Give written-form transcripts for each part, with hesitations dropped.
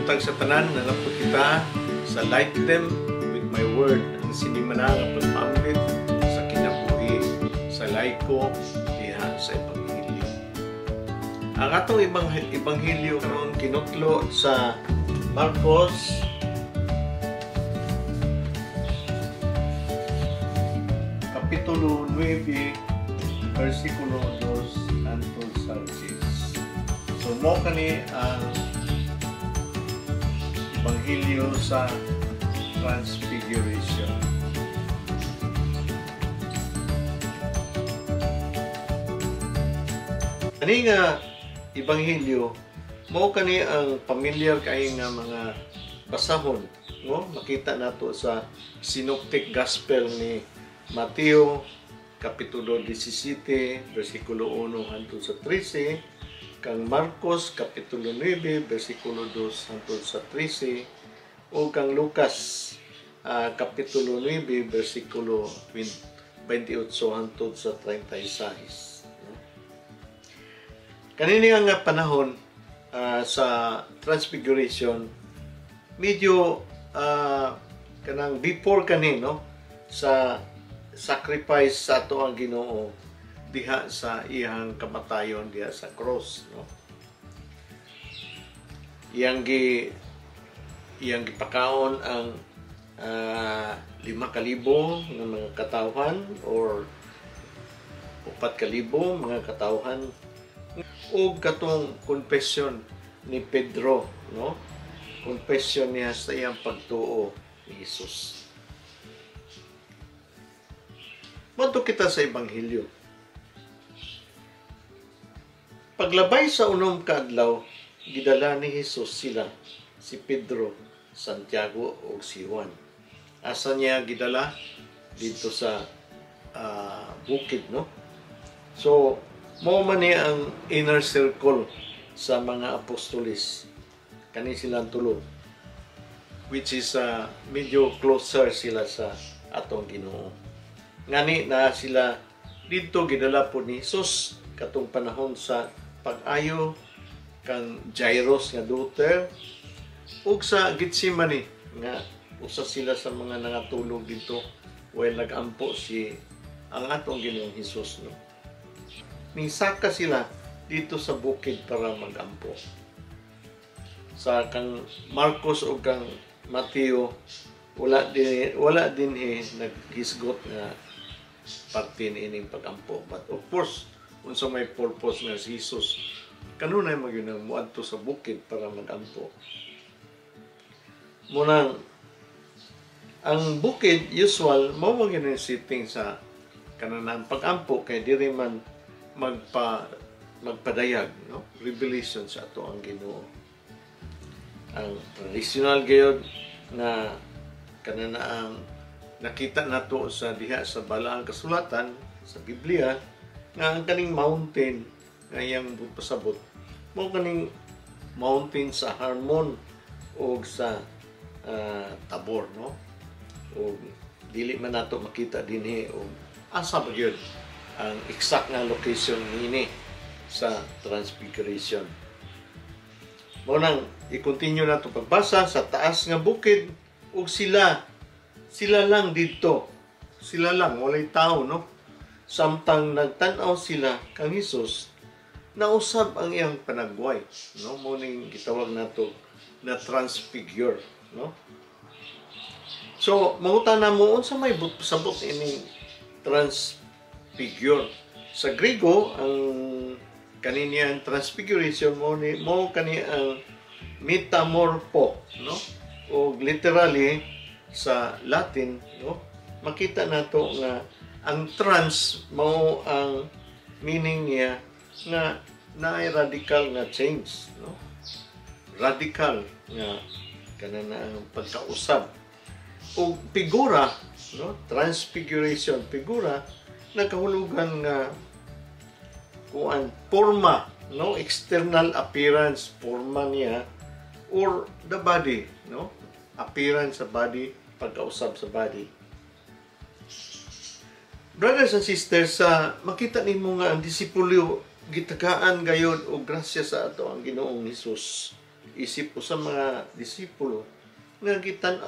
buntag sa tanan, nalapot kita sa Light Them with My Word, ang sinimana nga pagpambit sa kinabuhi sa laiko diha sa Ebanghelyo. Ang atong Ebanghelyo karon kinutlo sa Marcos Kapitulo 9, versikulo 2 hangtod sa 10. So mo kani ang Ebanghelyo sa Transfiguration. Kani nga Ebanghelyo mo kani ang familiar kay nga mga basahon, no? Makita nato sa Synoptic Gospel ni Mateo Kapitulo 17, versikulo 1 hangtod sa 13, kang Marcos Kapitulo 9, versikulo 2 hangtod sa 13, o kang Lucas Kapitulo 9, versikulo 28 hangtod sa 36. Kanini nga panahon sa Transfiguration, medyo kanang before kanino sa sacrifice sa ato ang Ginoo diha sa iyang kamatayon diha sa cross, no? Iyang gipakaon ang 5,000 nga mga katawhan or 4,000 mga katawhan, o katong confession ni Pedro, no? Confession niya sa iyang pagtuo ni Jesus. Madto kita sa Ebanghelyo. Paglabay sa unom ka adlaw, gidala ni Jesus sila, si Pedro, Santiago o si Juan. Asa niya gidala? Dito sa bukid, no? So, mo man niya ang inner circle sa mga apostolis. Kani silang tulo, which is medyo closer sila sa atong Ginoo. Ngani na sila dito gidala po ni Jesus katong panahon sa pag-ayo kang Jairus nga daughter, ug sa Getsemani nga usa sila sa mga nangatulog dito while nag-ampo ang atong Ginoong Hesus, no? Nisaka sila dito sa bukid para mag-ampo. Sa kang Marcos o kang Mateo, wala din naghisgot nga parte ining pag-ampo. But of course, unsa may purpose nga si Jesus, kanunay magyunang muadto sa bukid para mag-ampo. Munang ang bukid usual mao magyunang setting sa kanang pag-ampo kay diri man magpadayag, no? Revelation sa ato ang Ginoo. Ang traditional gayud na kananaang nakita nato sa diha sa balaang kasulatan sa Biblia nga ang kaning mountain nga iyang pasabot mo kaning mountain sa Hermon o sa Tabor, no? O dili man nato makita dinhi o asa ba gyud ang exact nga location niini sa Transfiguration. Mo nang i-continue nato pagbasa sa taas nga bukid ug sila lang dito. Sila lang, walay tao, no? Samtang nagtanaw sila kang Hesus, nausab ang iyang panagway, no? Muning gitawag nato na transfigure, no? So, mangutana mo unsa may sabot ini transfigure. Sa Griego, ang kaniyang transfiguration mo kani ang metamorpho, no? O literally sa Latin, no? Makita nato nga ang trans mao ang meaning niya nga naay radical nga change, no? Radical nga kanang pagkausab. O figura, no? Transfiguration, figura nagkahulugan nga kuan forma, no? External appearance, forma niya, or the body, no? Appearance sa body, pagkausap sa body. Brothers and sisters, makita nimo nga ang disipulo gitagaan gayud og grasya sa ato ang Ginoong Hesus. isip sa mga disipulo nga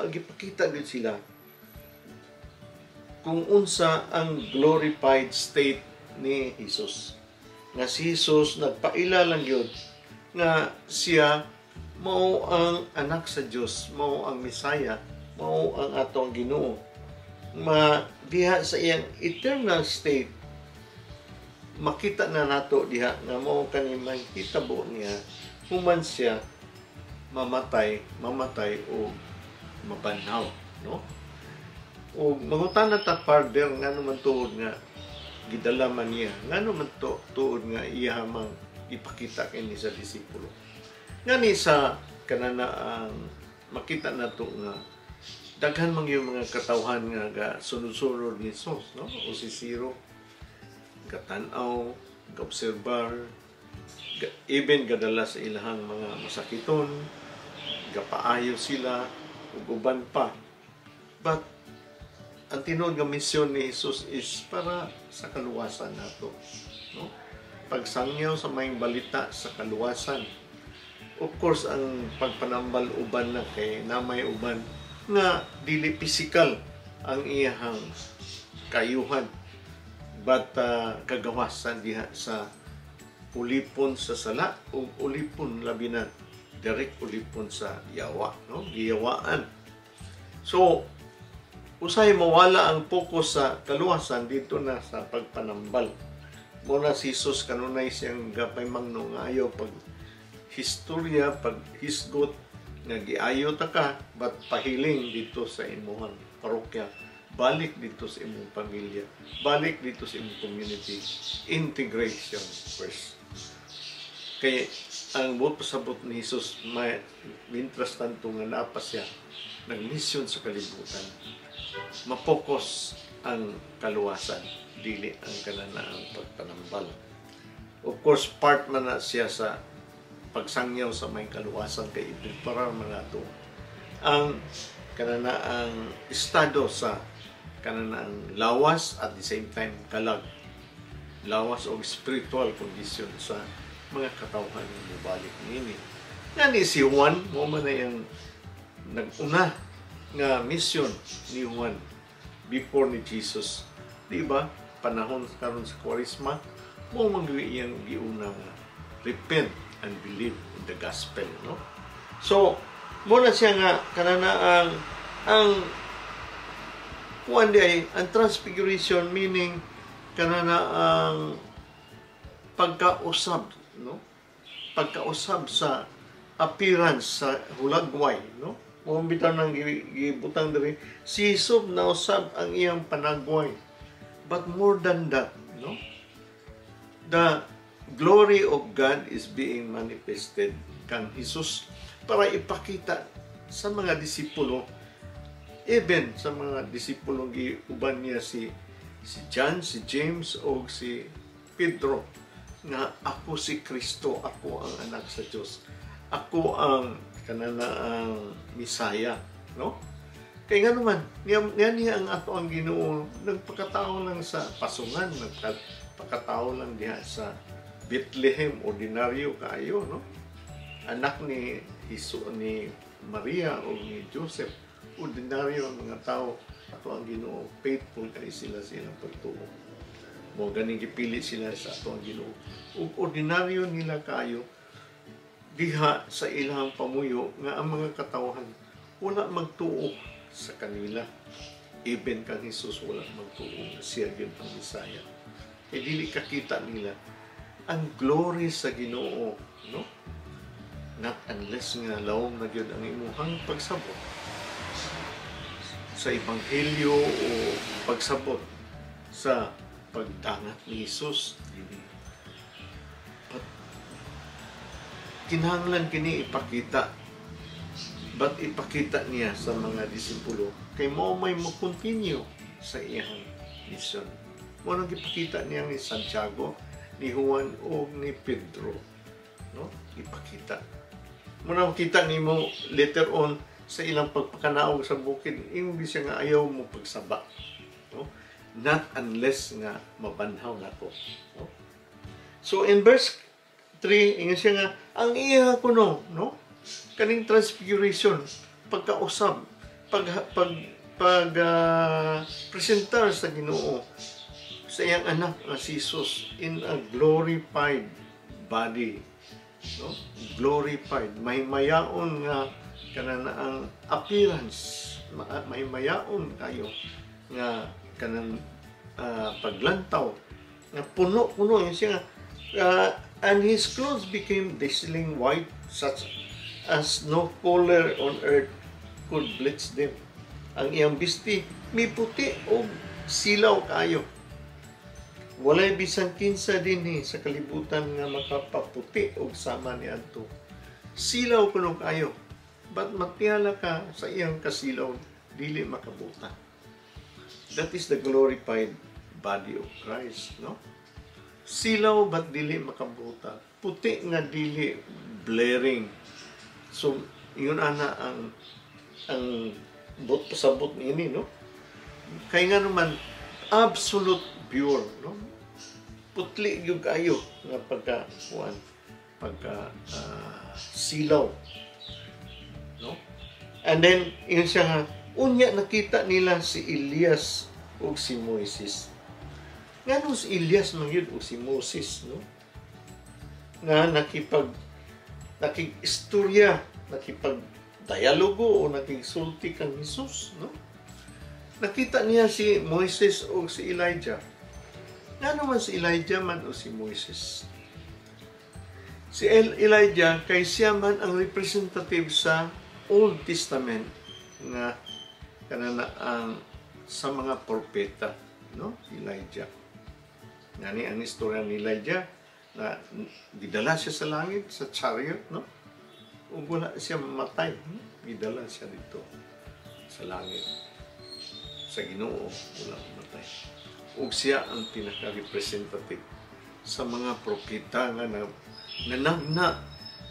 gipakita gid sila kung unsa ang glorified state ni Jesus. Nga si Jesus nagpaila lang yun nga siya mao ang anak sa Dios, mao ang Misaya, mao ang atong Ginoo. Diha sa iyang eternal state, makita na nato diha nga mao kani mahitabo niya human siya mamatay o mabanhaw, no? O mangutana ta further nga naman tuod nga gidala man niya, nga naman tuod nga iya mang ipakita kini sa disipulo. Ngani sa kanana ang makita nato nga daghan man yung mga katawhan nga sunod-sunod ni Jesus, no? O si Siro gatanaw, gaobserbar, even gadala sa ilahang mga masakiton, gapaayo sila ug uban pa. But ang tinuod nga misyon ni Jesus is para sa kaluwasan nato, no? Pagsangyaw sa maayong balita sa kaluwasan. Of course, ang pagpanambal uban na kay namay uban nga dili physical ang iyahang kayuhan, but kagawasan diha sa ulipon sa sala o ulipon labi na direct ulipon sa yawa, no? Giyawaan. So usay mawala ang focus sa kaluwasan dito na sa pagpanambal. Muna si Jesus kanunay siyang gapay mangnungayo pag historya, pag hisgot nga giayo ta ka, but pahiling dito sa imuhang parokya, balik dito sa imong pamilya, balik dito sa imong community. Integration first. Kaya ang buot pasabot ni Jesus, mintras tanto nga naapa siya nagmisyon sa kalibutan, mapokus ang kaluwasan, dili ang kananaang pagpanambal. Of course, part man na siya sa pagsangyaw sa may kaluwasan kay ipreparar man nato ang kananaang estado sa kananaang lawas at the same time kalag. Lawas o spiritual condition sa mga katawhan ng mubalik nini. Yan si Juan, mo man na yung nag-una nga mission ni Juan before ni Jesus. Di ba? Panahon karon sa Kwaresma, mo magwi iyang giuna nga repent and believe in the gospel, no? So, muna siya nga kanana ang kuan di ay ang transfiguration, meaning kanana ang pagkausab, no? Pagkausab sa appearance sa hulagway, no? Mo bitaw nang gibutang diri si Jesus nausab ang iyang panagway. But more than that, no? The glory of God is being manifested kang Jesus para ipakita sa mga disipulo, even sa mga disipulo giuban niya si John, si James o si Pedro, nga ako si Kristo, ako ang anak sa Diyos, ako ang kananaang Misaya, no? Kaya nga naman, niya ang ato ang Ginoo, nagpakatao lang sa pasungan, nagpakatao lang diha sa Bethlehem, ordinaryo kaayo, no? Anak ni ni Maria o ni Joseph, ordinaryo ang mga tao. Ato ang Ginoo, faithful kay sila silang pagtuo. Mo ganing gipili sila sa ato ang Ginoo. Ug ordinaryo nila kaayo diha sa ilang pamuyo nga ang mga katawhan wala magtuo sa kanila. Even kang Jesus wala magtuo siya yun ang Misaya. E dili kakita nila ang glory sa Ginoo, no? Not unless nga lawom na gyud ang imuhang pagsabot sa ebanghelyo o pagsabot sa pagdangat ni Jesus. But kinahanglan kini ipakita, but ipakita niya sa mga disipulo kay mo may mo-continue sa iyang mission. Mo nang ipakita niya ni Santiago, ni Juan o ni Pedro, no? Ipakita. Muna makita nimo later on sa ilang pagpakanaog sa bukid, imbi siya nga ayaw mo pagsaba, no? Not unless nga mabanhaw nako, no? So in verse 3, ingon siya nga ang iya kuno, no? Kaning transfiguration, pagkausab, presentar sa Ginoo sa iyang anak na si Jesus in a glorified body, no? Glorified, may mayaon nga kanang ang appearance, may mayaon kayo nga kanang paglantaw nga puno-puno yun siya, and his clothes became dazzling white, such as no color on earth could bleach them. Ang iyang bisti may puti o silaw kayo. Walay bisan kinsa dinhi sa kalibutan nga makapaputi og sama niadto. Silaw kuno kayo. But matiyala ka sa iyang kasilaw, dili makabuta. That is the glorified body of Christ, no? Silaw but dili makabuta. Puti nga dili blaring. So, yun ana ang bot pasabot niini, no? Kay nga naman absolute pure, no? Putli yung kayo nga silaw, no? And then yun siya nga unya nakita nila si Elias o si Moises. Ngano si Elias man yun o si Moses, no? Nga nakig-istorya, nakipag-dialogo o nakigsulti kang Jesus, no? Nakita niya si Moises o si Elijah. Nga naman si Elijah man o si Moises? Si Elijah, kay siya man ang representative sa Old Testament nga kanana ang sa mga propeta, no? Elijah. Ngani ang istorya ni Elijah na gidala siya sa langit, sa chariot, no? Ug wala siya mamatay, no? Gidala siya dito sa langit. Sa Ginoo, wala mamatay. Ug siya ang pinaka-representative sa mga propeta nga nanagna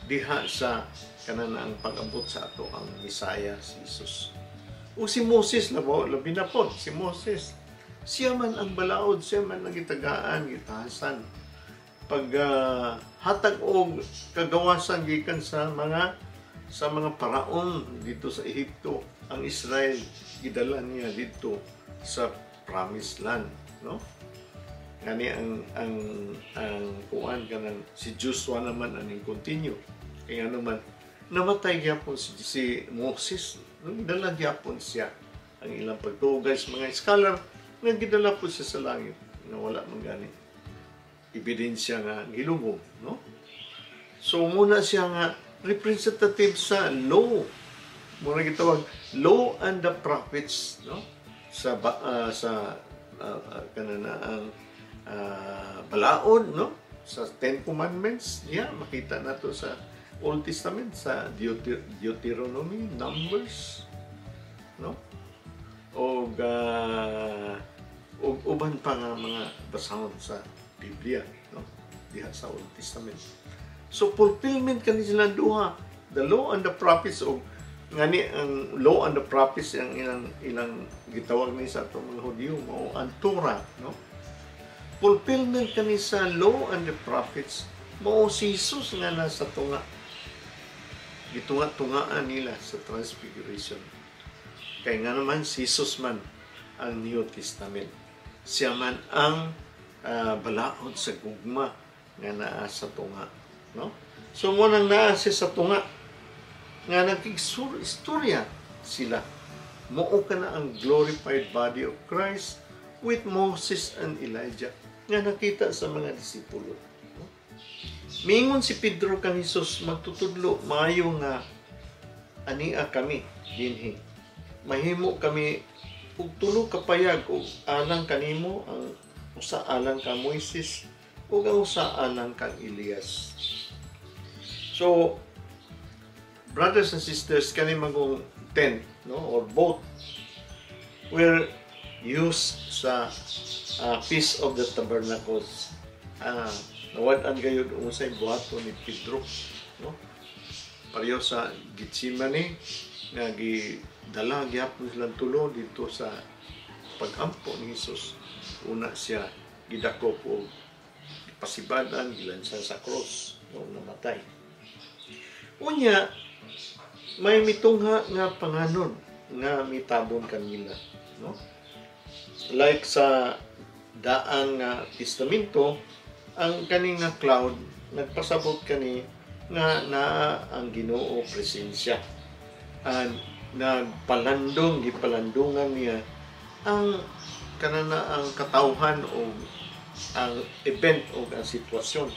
diha sa kanana ang pag-abot sa ato ang Misaya, si Jesus. Ug si Moses, labi na po, si Moses. Siya man ang balaod, siya man ang gitagaan, gitahasan. Hatag og kagawasan gikan sa mga paraon dito sa Ehipto, ang Israel gidala niya dito sa promised land, no? Ngani ang kuan kanang si Joshua naman ang continue. Kaya naman namatay gyapon si Moses, gidala gyapon siya ang ilang pagtugay sa mga scholar nga gidala po siya sa langit nga wala man gani ebidensya nga gilubog, no? So muna siya nga representative sa law, muna gitawag law and the prophets, no? Sa kanana ang balaod, no? Sa Ten Commandments, makita nato sa Old Testament, sa Deuteronomy, Numbers, no? O uban pa nga mga basahon sa Biblia, no? Diha sa Old Testament. So fulfillment kani sila duha, the law and the prophets, o ngani ang law and the prophets ang ilang gitawag ni sa atong mga Hudyo mao ang Torah, no? Fulfillment kani sa law and the prophets mao si Jesus nga nasa tunga. Gitunga-tungaan nila sa Transfiguration. Kaya nga naman si Jesus man ang New Testament. Siya man ang balaod sa gugma nga naa sa tunga, no? So mo nang naa siya sa tunga nga nagkig-istorya sila. Mao kana ang glorified body of Christ with Moses and Elijah nga nakita sa mga disipulo, no? Miingon si Pedro kang Jesus, magtutudlo maayo nga ania kami dinhi. Mahimo kami ug tulo ka payag ug alang kanimo, ang usa alang ka Moises ug ang usa alang kang Elias. So brothers and sisters, kani magong tent, no, or boat were used sa Feast of the Tabernacles. Nawad-an gayud unsay buhaton ni Pedro, no? Pareho sa Gitsemane nga gidala gyapon silang tulo dito sa pag-ampo ni Jesus. Una siya gidakop o pasibadan, gilansan sa cross, no, namatay. Unya, may mitungha nga panganon nga mitabon kanila, no? Like sa daang nga testamento, ang kaning nga cloud nagpasabot kani nga naa ang Ginoo presensya. And gipalandungan niya ang kanana ang katawhan o ang event o ang sitwasyon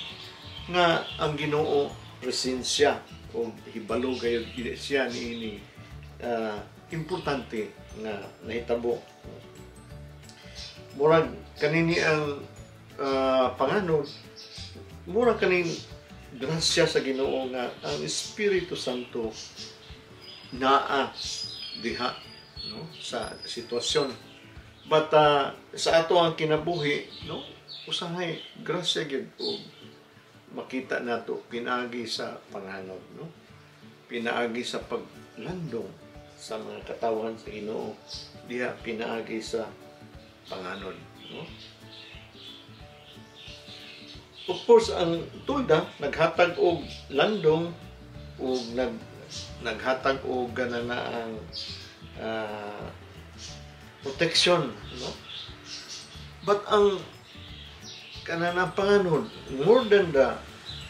nga ang Ginoo presensya o hibalo gayud siya niini importante nga nahitabo. Murag kanini ang panganon, murag kaning grasya sa Ginoo nga ang Espiritu Santo naa diha, no, sa sitwasyon. But sa ato ang kinabuhi, no, usahay grasya gyud o makita nato pinaagi sa panganon, no, pinaagi sa paglandong sa mga katawhan sa Ginoo, diha pinaagi sa panganon, no. Of course, ang tulda naghatag og landong o naghatag og ganana ang protection, no. But ang kanana panganon, more than the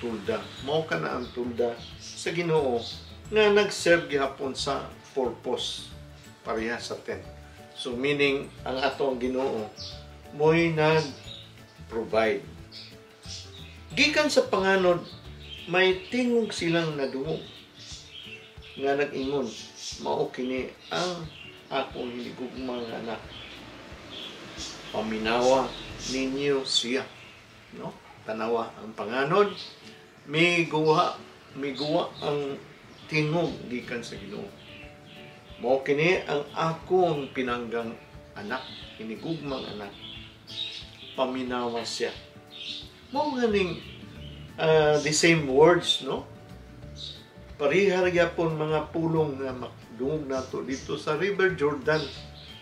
tulda, mao kana ang tulda sa Ginoo nga nag-serve gihapon sa purpose pareha sa ten. So meaning ang atong Ginoo mo'y nag-provide. Gikan sa panganon, may tingog silang nadungog nga nag-ingon, mao kini ang akong hinigugmang anak. Paminawa ninyo siya, no? Tanawa ang panganon, miguwa ang tingog gikan sa Ginoo. Mao kini ang akong pinanggang anak, hinigugmang anak. Paminawa siya. Mao ganing the same words, no? Parihar gyapon mga pulong nga makdungog nato dito sa River Jordan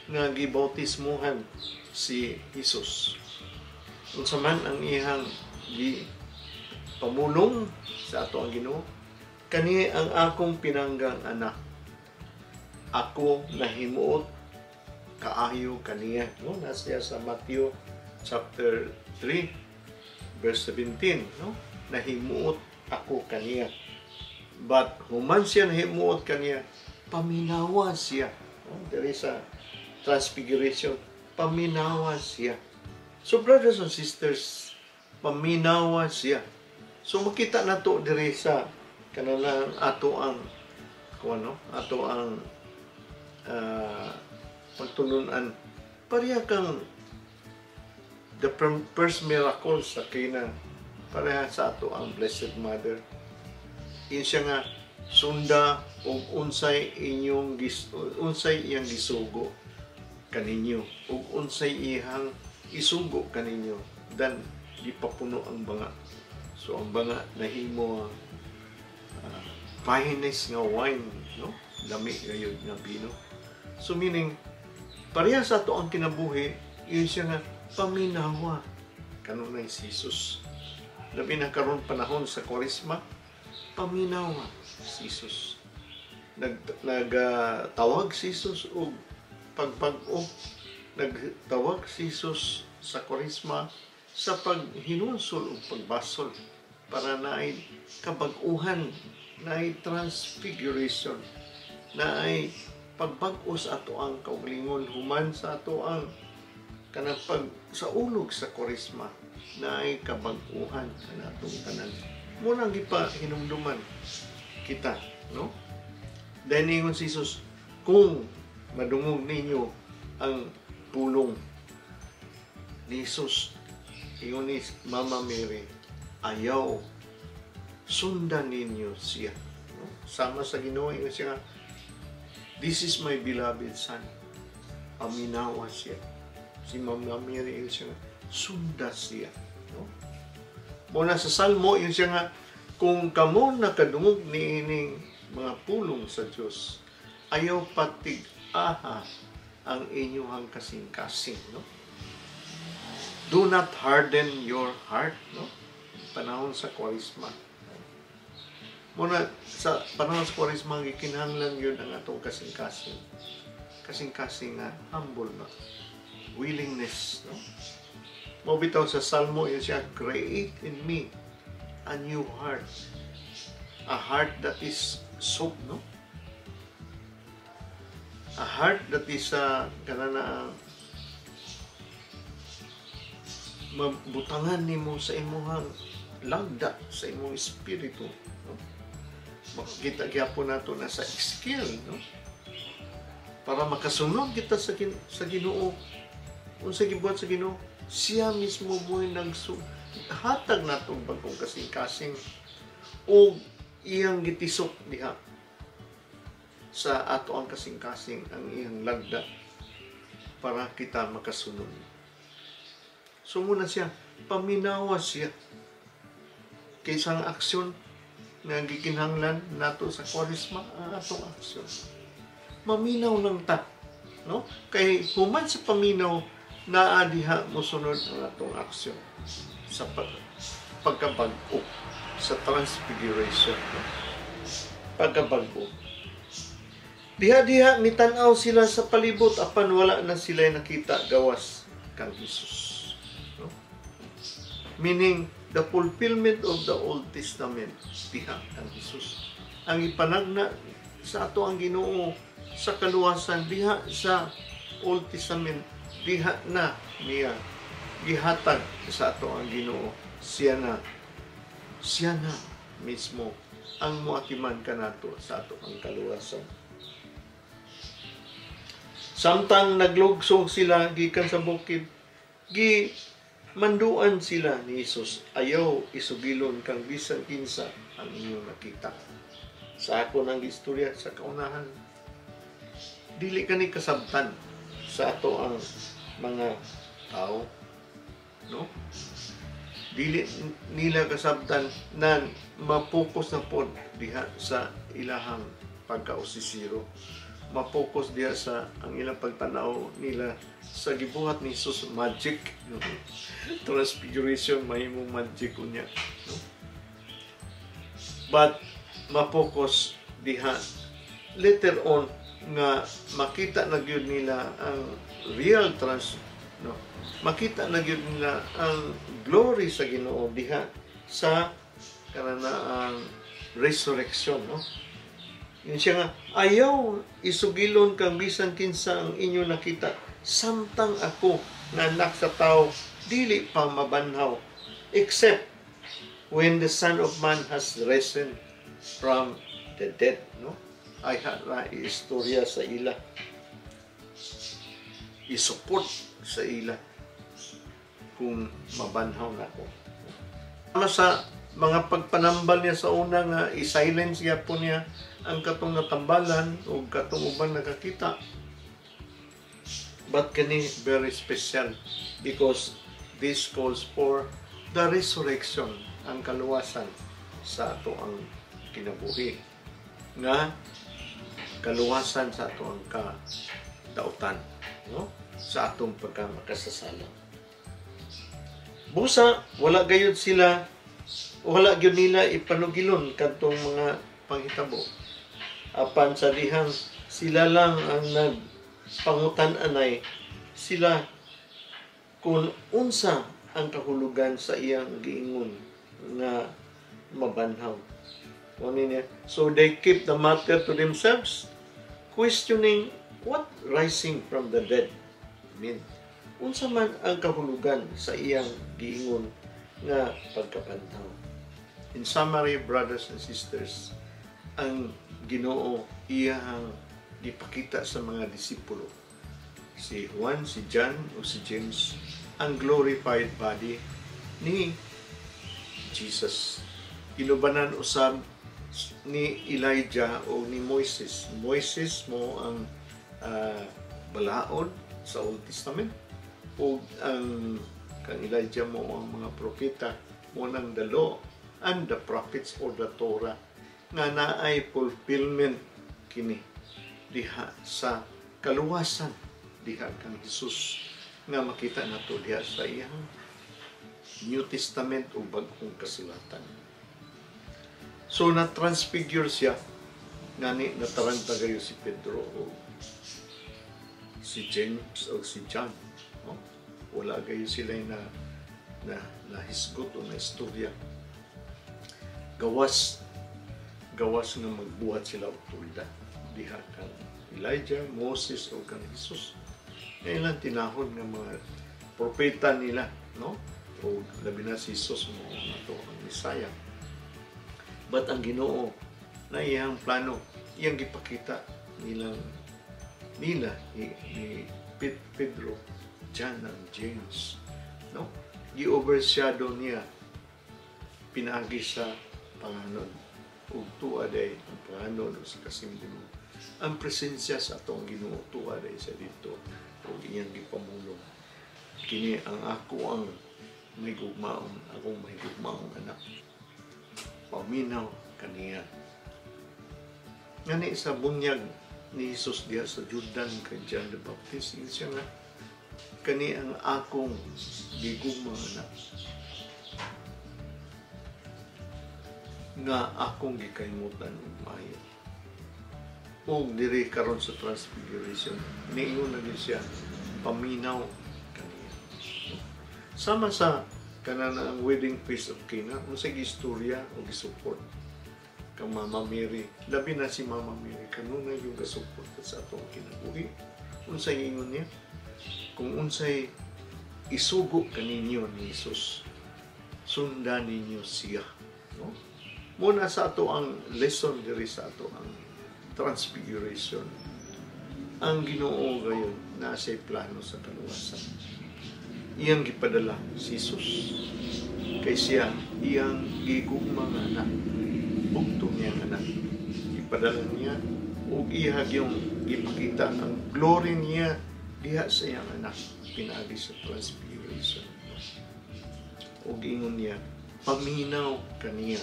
nga gibautismuhan si Jesus. Unsa man ang ihang pamulong sa ato ang Ginoo, kani ang akong pinanggang anak. Ako nahimuot kaayo kaniya, no? Nasa sa Matthew chapter 3 verse 17, no? Nahimuot ako kaniya. But human siya nahimuot kaniya, paminawa siya. No? There is a transfiguration. Paminawa siya. So brothers and sisters, paminawa siya. So makita nato diri sa kanang ato ang pagtununan, pareha kang the first miracle sa kina, pareha sa ato ang Blessed Mother. Yun siya nga sunda o unsay iyang gisugo kaninyo o unsay ihang isugo kaninyo dan gipapuno ang banga. So ang banga nahimo finest nga wine, no? Lami gayud nga bino. So meaning pareha sa ato ang kinabuhi, yun siya nga paminawa kanunay si Jesus. Labi na karon panahon sa Kwaresma, paminawa si Jesus. Nagtawag si Jesus og pagpag-o. Nagtawag si Jesus sa Kwaresma sa paghinunsol o pagbasol para naay kabag-uhan, naay transfiguration, naay pagbag-o sa ato ang kaugalingon human sa ato ang kanang sa ulog sa Kwaresma, naay kabag-uhan sa atong tanan. Muna gipa hinumduman kita, no? Dahil ningon si Jesus, kung madungog ninyo ang pulong ni Jesus, ingon ni Mama Mary, ayaw sundan ninyo siya, no? Sama sa Ginoo, ingon siya, this is my beloved son. Paminawa siya. Si Mama Mary, ingon siya, sunda siya, no? Muna sa Salmo, yun siya nga, kung kamo nakadungog ni ining mga pulong sa Diyos, ayaw patig-aha ang inyong kasing-kasing, no? Do not harden your heart, no? Panahon sa Kwaresma. Muna sa panahon sa Kwaresma gikinahanglan yun ang atong kasing-kasing. Kasing-kasing nga humble na willingness, no? Mo bitaw sa Salmo yun siya, create in me a new heart. A heart that is soft, no? A heart that is kanana mabutangan nimo sa imong lagda, sa imong espiritu, no? Makikita gyapon nato na sa skill, no? Para makasunod kita sa Ginoo. Unsa gibuhat sa Ginoo? Siya mismo mo'y hatag natong bagong kasing-kasing o iyang gitisok diha sa ato ang kasing-kasing ang iyang lagda para kita makasunod. So muna siya, paminawa siya kaysa ang aksyon nga gikinahanglan nato sa Kwaresma, ang atong aksyon. Maminaw lang ta, no? Kay human sa paminaw, naa diha mosunod ang atong aksyon sa pagkabag-o, sa transfiguration, no? Pagkabag-o. Diha-diha mitanaw sila sa palibot apan wala na sila nakita gawas kang Hesus, no? Meaning the fulfillment of the Old Testament diha kang Hesus. Ang ipanagna sa ato ang Ginoo sa kaluwasan diha sa Old Testament, diha na niya gihatag sa ato ang Ginoo. Siya na mismo ang moatiman kanato sa ato ang kaluwasan. Samtang naglugsog sila gikan sa bukid, manduan sila ni Hesus, ayaw isugilon kang bisan kinsa ang inyong nakita. Sa ako ng istorya sa kaunahan, dili kani kasabtan sa ato ang mga tao, no? Dili nila kasabtan na mapokus na pod diha sa ilahang pagkausisiro. Mapokus diha sa ang ilang pagtanaw nila sa gibuhat ni Jesus, magic, no? Transfiguration, mahimong magic unya, no? But mapokus diha later on nga makita na gyud nila ang real no? Makita na gyud nila ang glory sa Ginoo diha sa kananaang resurrection, no? Yun siya nga, ayaw isugilon kang bisan kinsa ang inyo nakita, samtang ako na anak sa tao dili pa mabanhaw, except when the Son of Man has risen from the dead, no? Ay istorya sa ila, isupport sa ila kung mabanhaw na ako. Ano sa mga pagpanambal niya sa una nga i-silence niya po niya ang katong natambalan o katong uban nakakita. But kani very special because this calls for the resurrection, ang kaluwasan sa ato ang kinabuhi, nga kaluwasan sa ato ang kadautan, no? Sa atong pagkamakasasala. Busa wala gayud sila, wala gyud nila ipanugilon kadtong mga panghitabo. Apan sa dihang sila lang ang nagpangutan-anay sila kung unsa ang kahulugan sa iyang giingon nga mabanhaw. So they keep the matter to themselves, questioning what rising from the dead mean. Unsa man ang kahulugan sa iyang giingon nga pagkabanhaw. In summary, brothers and sisters, ang Ginoo iyang gipakita sa mga disipulo, si Juan, si John o si James, ang glorified body ni Jesus. Inubanan usab ni Elijah o ni Moises. Moises mo ang balaod sa Old Testament o ang kang Elijah mo ang mga propeta mo ng the law and the prophets or the Torah, nga naay fulfillment kini diha sa kaluwasan diha kang Hesus nga makita nato diha sa iyang New Testament o bagong kasulatan. So na-transfigure siya, ngani nataranta kayo si Pedro o si James o si John. No? Wala kayo sila na nahisgot o na istorya. Gawas na magbuhat sila otoridad. Diha kang Elijah, Moses o kang Jesus. Ngayon lang tinahon ng mga propeta nila, no? O labi na si Jesus mo na to ang Messiah. But ang Ginoo na iyang plano, iyang gipakita nila ni Pedro, John and James, no? Gi-overshadow niya pinagi sa Panginoon ug tuaday ang Panginoon sa kasimdimo. Ang presensya sa atong Ginoo tuaday sa dito ug iyang gipamulong. Kini ang ako ang may gugmaon, akong may gugmaong anak. Paminaw kaniya. Ngani sa bunyag ni Jesus diha sa Jordan kay John the Baptist, siya nga kani ang akong gigugmaong anak. Nga akong gikaymutan og maayo. O diri karon sa Transfiguration, niingon na siya paminaw kaniya. Sama sa kanan ang wedding feast of Cana, unsay gistorya o gisupport kang Mama Mary. Labi na si Mama Mary kanunay yung gasupport sa atong kinabuhi. Unsay ingon niya? Kung unsay isugo kaninyo ni Jesus, sundan ninyo siya. No? Muna sa ato ang lesson diri sa ato ang Transfiguration. Ang Ginoo gayon nasa plano sa kaluwasan. Iyang gipadala si Jesus kay siya iyang gigugmang anak, bugtong niyang anak. Ipadala niya ug ihag yung gipakita ang glory niya diha sa iyang anak pinagi sa Transfiguration. Ug ingon niya paminaw kaniya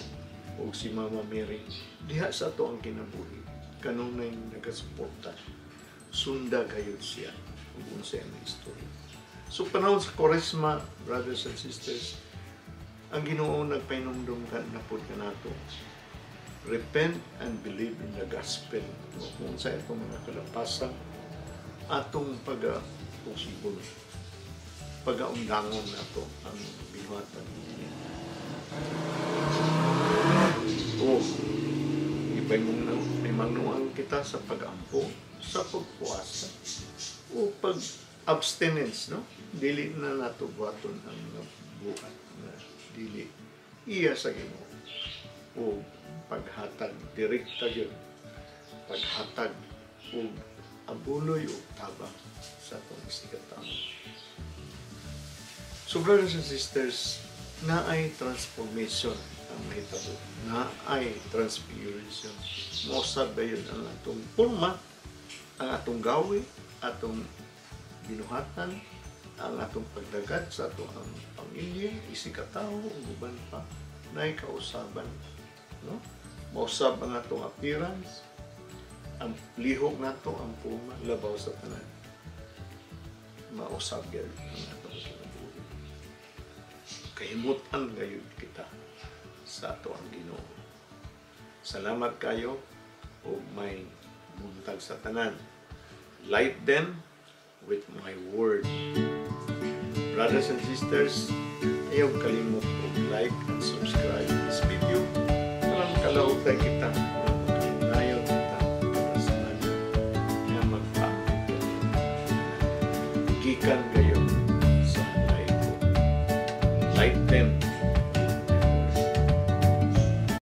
ug si Mama Mary diha sa ato ang kinabuhi kanunay nagasuporta. Sunda gayud siya ug unsay ang istorya. So panahon sa Quaresma, brothers and sisters, ang Ginoo nagpainumdum na pud kanato. Repent and believe in the gospel. No? Kung sa itong mga kalapasan, atong pag-usibol, pag-aundangon nato ang binuhatan niya. O, may magnuang kita sa pag-ampo, sa pagpuasa, o pag-abstinence, no? Dili na nato buhaton ang buhat na dili iya sa Ginoo. O paghatag direkta yun, paghatag o abuloy o tabang sa atong isikataon. So brothers and sisters, naay transformation ang mahitabo, naay transfiguration. Mausab ba yun ang atong forma, ang atong gawi, atong binuhatan, ang atong pagdagat sa atong pamilya, isikataw, uban pa, naay kausaban. No? Mausab ang atong appearance, ang lihok nato, ang puma, labaw sa tanan. Mausab yan ang atong kinabuhi. Kahimutan gayud kita sa ato ang Ginoo. Salamat kayo o may buntag sa tanan. Light them with my word. Brothers and sisters, ayaw kalimot o like and subscribe this video. Parang kalautay kita, nayon kita, kapasanan na magpaamit gikan kayo sa light. Light them